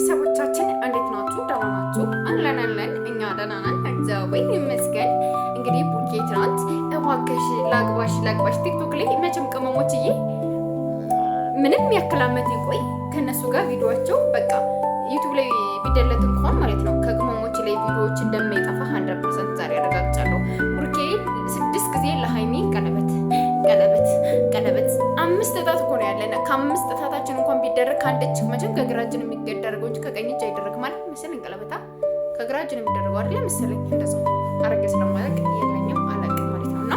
ቤተሰቦቻችን እንዴት ናችሁ? ደህና ናችሁ? አለን እኛ ደህና ነን፣ እግዚአብሔር ይመስገን። እንግዲህ ቡርኬ ትናንት እባክሽ ላግባሽ ቲክቶክ ላይ መቼም ቅመሞችዬ ምንም ያክል ዓመት ይቆይ ከነሱ ጋር ቪዲዮአቸው በቃ ዩቲዩብ ላይ ቢደለት እንኳን ማለት ነው ከቅመሞች ላይ ቪዲዮዎች እንደማይጠፋ 100% ዛሬ አረጋግጫለሁ። ቡርኬ 6 ጊዜ ለሃይሚ ቀለበት 5 እጣት እኮ ነው ያለን። ከ5 እጣታችን እንኳን ቢደረግ ከአንደች መቼም ከግራችን የሚደረገው እንጂ ከቀኝ እጅ አይደረግም ማለት መሰለኝ። ቀለበታ ከግራችን የሚደረገው አይደል መሰለኝ። እንደዛ አረገ ስለማለቅ የለኝም አላውቅም ማለት ነውና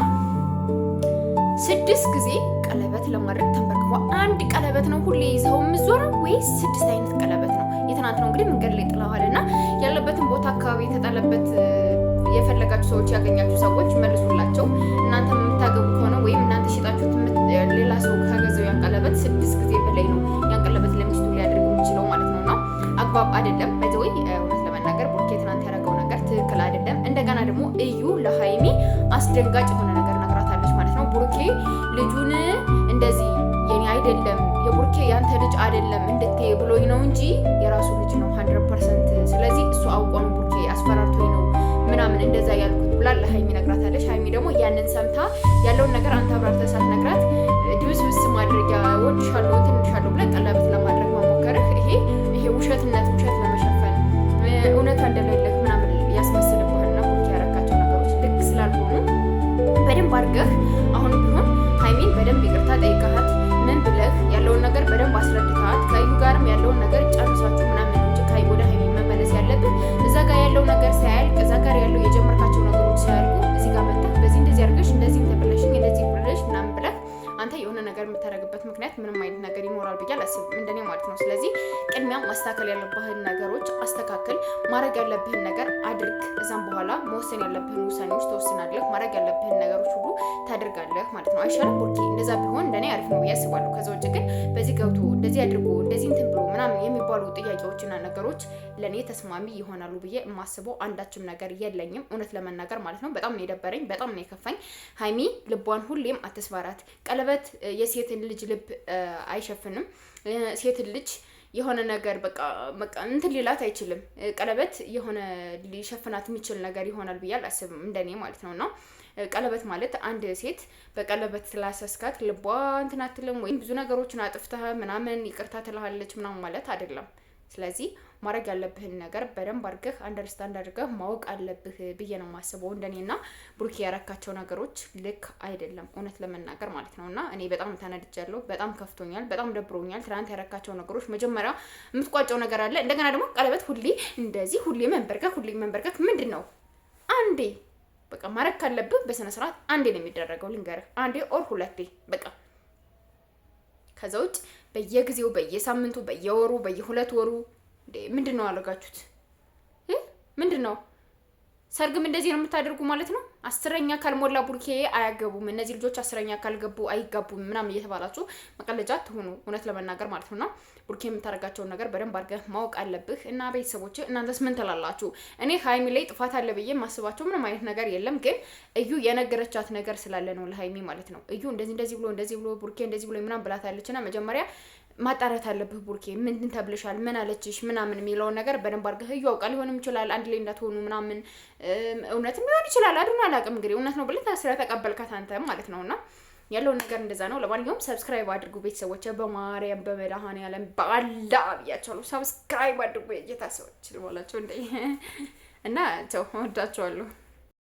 6 ጊዜ ቀለበት ለማድረግ ተንበርክኮ አንድ ቀለበት ነው ሁሌ ይዘው የምዞረው ወይስ 6 አይነት ቀለበት ነው? የትናንት ነው እንግዲህ መንገድ ላይ ጥለዋልና ያለበትን ቦታ አካባቢ የተጣለበት የፈለጋችሁ ሰዎች ያገኛችሁ ሰዎች መልሱላቸው። እናንተ የምታገቡ ከሆነ ወይም እናንተ ሽጣችሁት ሌላ ሰው ከገዛው ያን ቀለበት 6 ጊዜ በላይ ነው ያን ቀለበት ለሚስቱ ሊያደርግ የሚችለው ማለት ነውና አግባብ አይደለም። በዚህ እውነት ለመናገር ቡርኬ ትናንት ያደረገው ነገር ትክክል አይደለም። እንደገና ደግሞ እዩ ለሃይሚ አስደንጋጭ የሆነ ነገር ነግራታለች ማለት ነው። ቡርኬ ልጁን እንደዚህ የኔ አይደለም የቡርኬ ያንተ ልጅ አይደለም እንድትይ ብሎኝ ነው እንጂ የራሱ ልጅ ነው 100%። ስለዚህ እሱ አውቆ ነው ቡርኬ አስፈራርቶኝ ነው ምናምን እንደዛ ያልኩት ብላ ለሃይሚ ነግራታለች። ሃይሚ ደግሞ ያንን ሰምታ ያለውን ነገር አንተ አብራርተህ ሳትነግራት ድብስብስ ማድረጊያ ወድሻለሁ ትንሻለሁ ብለህ ቀለበት ለማድረግ መሞከርህ ይሄ ውሸት ለመሸፈን እውነታ እንደሌለህ ምናምን ያስመስልብህና ቡርኬ ያረካቸው ነገሮች ልክ ስላልሆኑ በደንብ አድርገህ አሁን ቢሆን ሃይሚን በደንብ ይቅርታ ጠይቀሃት ምን ብለህ ያለውን ነገር በደንብ አስረድተሃት ከዩ ጋርም ያለውን ነገር ጨርሳችሁ ምናምን እንጂ ከዩ ወደ ሃይሚ መመለስ ያለብህ እዛ ጋር ያለው ነገር ሳያልቅ እዛ ጋር ያለው የጀመርካቸው ነገሮች ሳያልቁ እዚህ ጋር መጣህ በዚህ እንደዚህ አድርገሽ እንደዚህ ተበለሽኝ እንደዚህ ብለሽ ምናምን ብለህ አንተ የሆነ ነገር የምታደርግበት ምክንያት ምንም አይነት ነገር ይኖራል ብዬ አላስብም፣ እንደኔ ማለት ነው። ስለዚህ ቅድሚያ ማስተካከል ያለብህን ነገሮች አስተካክል፣ ማድረግ ያለብህን ነገር አድርግ። እዛም በኋላ መወሰን ያለብህን ውሳኔዎች ተወስናለህ፣ ማድረግ ያለብህን ነገሮች ሁሉ ታደርጋለህ ማለት ነው። አይሻልም ቡርኬ? እንደዛ ቢሆን እንደኔ አሪፍ ነው ብዬ አስባለሁ። ከዛ ውጭ ግን በዚህ ገብቶ እንደዚህ አድርጎ እንደዚህ እንትን ብሎ ምናምን የሚባሉ ጥያቄዎችና ነገሮች ለኔ ተስማሚ ይሆናሉ ብዬ የማስበው አንዳችም ነገር የለኝም፣ እውነት ለመናገር ማለት ነው። በጣም ነው የደበረኝ፣ በጣም ነው የከፋኝ። ሃይሚ ልቧን ሁሌም አትስባራት። ቀለበት የሴትን ልጅ ልብ አይሸፍንም። ሴትን ልጅ የሆነ ነገር በቃ እንትን ሊላት አይችልም። ቀለበት የሆነ ሊሸፍናት የሚችል ነገር ይሆናል ብዬ አላስብም፣ እንደኔ ማለት ነውና ቀለበት ማለት አንድ ሴት በቀለበት ስላሰስካት ልቧ እንትን አትልም ወይም ብዙ ነገሮችን አጥፍተህ ምናምን ይቅርታ ትልሃለች ምናምን ማለት አይደለም። ስለዚህ ማድረግ ያለብህን ነገር በደንብ አድርገህ አንደርስታንድ አድርገህ ማወቅ አለብህ ብዬ ነው የማስበው እንደኔና ቡርኬ ያረካቸው ነገሮች ልክ አይደለም፣ እውነት ለመናገር ማለት ነውና እኔ በጣም ተናድጃለሁ፣ በጣም ከፍቶኛል፣ በጣም ደብሮኛል። ትናንት ያረካቸው ነገሮች መጀመሪያ የምትቋጨው ነገር አለ። እንደገና ደግሞ ቀለበት ሁሌ መንበርከክ ምንድን ነው? አንዴ በቃ ማድረግ ካለብህ በስነ ስርዓት አንዴ ነው የሚደረገው። ልንገርህ፣ አንዴ ኦር ሁለቴ በቃ። ከዛ ውጭ በየጊዜው በየሳምንቱ በየወሩ በየ2 ወሩ ምንድን ነው አለጋችሁት? ምንድን ነው ሰርግም እንደዚህ ነው የምታደርጉ ማለት ነው? 10ኛ ካልሞላ ቡርኬ አያገቡም እነዚህ ልጆች 10ኛ ካልገቡ አይጋቡም ምናምን እየተባላችሁ መቀለጃ ትሆኑ፣ እውነት ለመናገር ማለት ነውና ቡርኬ የምታደርጋቸውን ነገር በደንብ አድርገህ ማወቅ አለብህ። እና ቤተሰቦች እናንተስ ምን ትላላችሁ? እኔ ሃይሚ ላይ ጥፋት አለ ብዬ የማስባቸው ምንም አይነት ነገር የለም፣ ግን እዩ የነገረቻት ነገር ስላለ ነው ለሃይሚ ማለት ነው። እዩ እንደዚህ ብሎ ቡርኬ እንደዚህ ብሎ ምናምን ብላታለችና መጀመሪያ ማጣራት አለብህ። ቡርኬ ምን ተብልሻል፣ ምን አለችሽ ምናምን የሚለውን ነገር በደንብ አድርገህ እዩ። አውቃ ሊሆንም ይችላል አንድ ላይ እንዳትሆኑ ምናምን፣ እውነትም ሊሆን ይችላል አላውቅም። እንግዲህ እውነት ነው ብለህ ስለተቀበልካት አንተ ማለት ነውና ያለው ነገር እንደዛ ነው። ለማንኛውም ሰብስክራይብ አድርጉ ቤተሰቦች፣ በማርያም በመድኃኔዓለም በአላ ብያቸዋለሁ። ሰብስክራይብ አድርጉ የጌታ ሰዎች ልባላቸው እንደ እና ቻው፣ ወዳቸዋለሁ።